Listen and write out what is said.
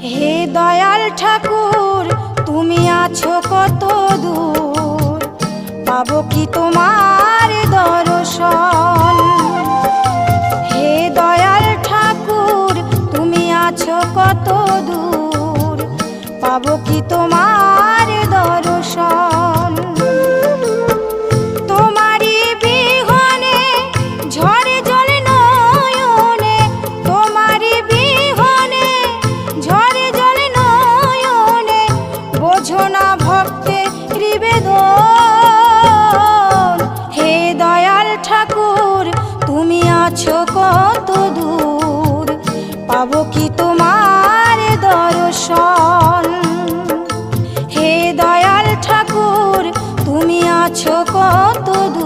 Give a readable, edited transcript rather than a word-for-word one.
হে দয়াল ঠাকুর তুমি আছো কত দূর, পাবো কি তোমার দর্শন। হে দয়াল ঠাকুর তুমি আছো কত দূর, পাবো কি তোমার দর্শন। তোমারি বিহনে ঝরে জল নয়নে, তোমারি বিহনে ঝরে জল নয়নে, বোঝো না ভক্তের নিবেদন। হে দয়াল ঠাকুর তুমি আছো কত দূর, পাবো কি তোমার দর্শন। হে দয়াল ঠাকুর তুমি আছো কত দূর।